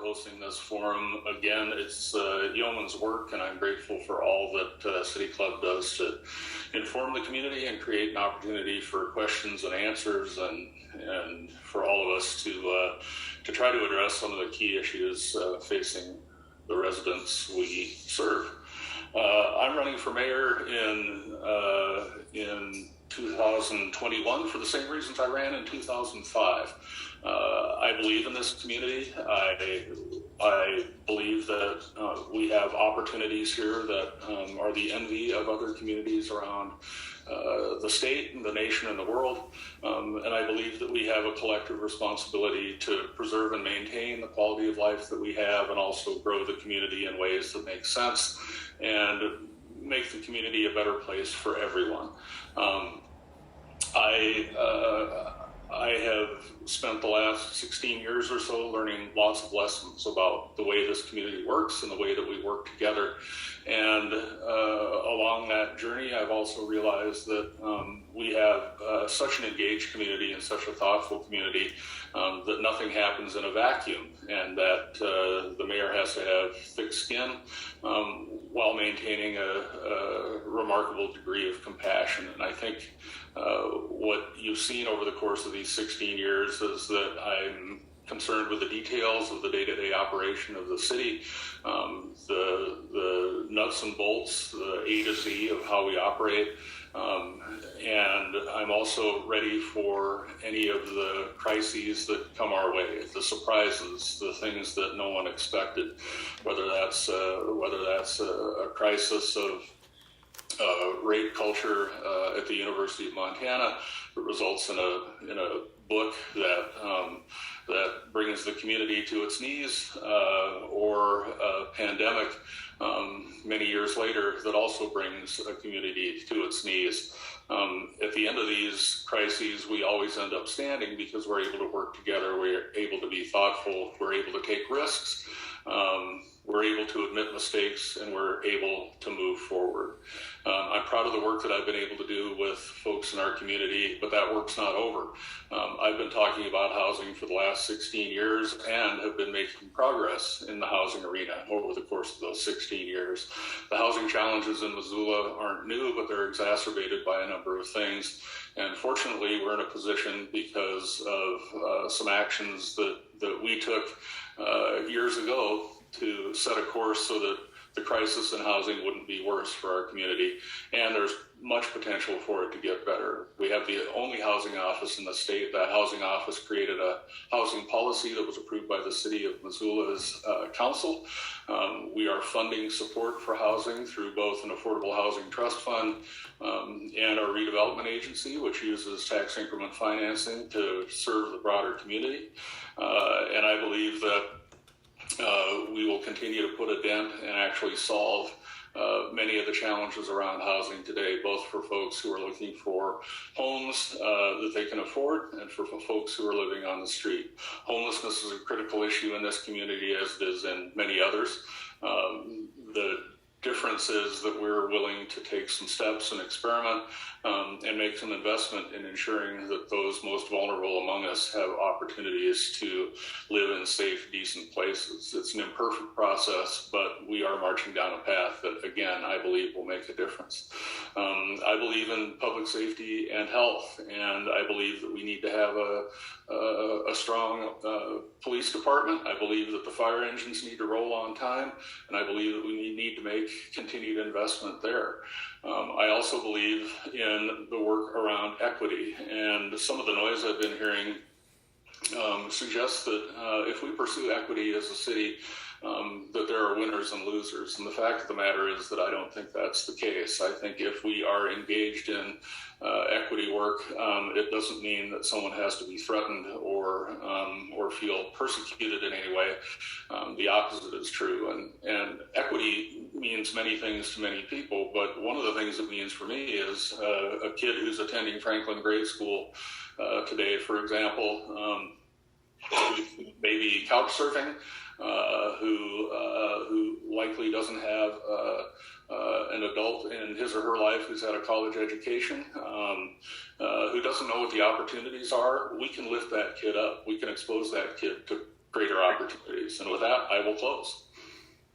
hosting this forum. Again, it's yeoman's work, and I'm grateful for all that City Club does to inform the community and create an opportunity for questions and answers, and for all of us to try to address some of the key issues facing the residents we serve. I'm running for mayor in 2021 for the same reasons I ran in 2005. I believe in this community. I believe that we have opportunities here that are the envy of other communities around the state and the nation and the world. And I believe that we have a collective responsibility to preserve and maintain the quality of life that we have, and also grow the community in ways that make sense and make the community a better place for everyone. I have spent the last 16 years or so learning lots of lessons about the way this community works and the way that we work together. And along that journey, I've also realized that we have such an engaged community and such a thoughtful community that nothing happens in a vacuum, and that the mayor has to have thick skin while maintaining a remarkable degree of compassion. And I think what you've seen over the course of these 16 years is that I'm concerned with the details of the day-to-day operation of the city, the nuts and bolts, the A to Z of how we operate. And I'm also ready for any of the crises that come our way, the surprises, the things that no one expected, whether that's a crisis of rape culture at the University of Montana that results in a book that brings the community to its knees, or a pandemic many years later that also brings a community to its knees. At the end of these crises, we always end up standing because we're able to work together, we're able to be thoughtful, we're able to take risks, we're able to admit mistakes, and we're able to move forward. I'm proud of the work that I've been able to do with folks in our community, but that work's not over. I've been talking about housing for the last 16 years and have been making progress in the housing arena over the course of those 16 years. The housing challenges in Missoula aren't new, but they're exacerbated by a number of things. And fortunately, we're in a position because of some actions that we took years ago to set a course so that the crisis in housing wouldn't be worse for our community, and there's much potential for it to get better. We have the only housing office in the state. That housing office created a housing policy that was approved by the City of Missoula's council. We are funding support for housing through both an affordable housing trust fund and our redevelopment agency, which uses tax increment financing to serve the broader community. And I believe that we will continue to put a dent and actually solve many of the challenges around housing today, both for folks who are looking for homes that they can afford and for folks who are living on the street. Homelessness is a critical issue in this community, as it is in many others. The difference is that we're willing to take some steps and experiment and make some investment in ensuring that those most vulnerable among us have opportunities to live in safe, decent places. It's an imperfect process, but we are marching down a path that, again, I believe will make a difference. I believe in public safety and health, and I believe that we need to have a strong police department. I believe that the fire engines need to roll on time, and I believe that we need to make continued investment there. I also believe in the work around equity, and some of the noise I've been hearing suggests that if we pursue equity as a city, that there are winners and losers. And the fact of the matter is that I don't think that's the case. I think if we are engaged in equity work, it doesn't mean that someone has to be threatened or feel persecuted in any way. The opposite is true. And equity means many things to many people, but one of the things it means for me is a kid who's attending Franklin grade school today, for example, maybe couch surfing, who likely doesn't have an adult in his or her life who's had a college education, who doesn't know what the opportunities are. We can lift that kid up. We can expose that kid to greater opportunities. And with that, I will close.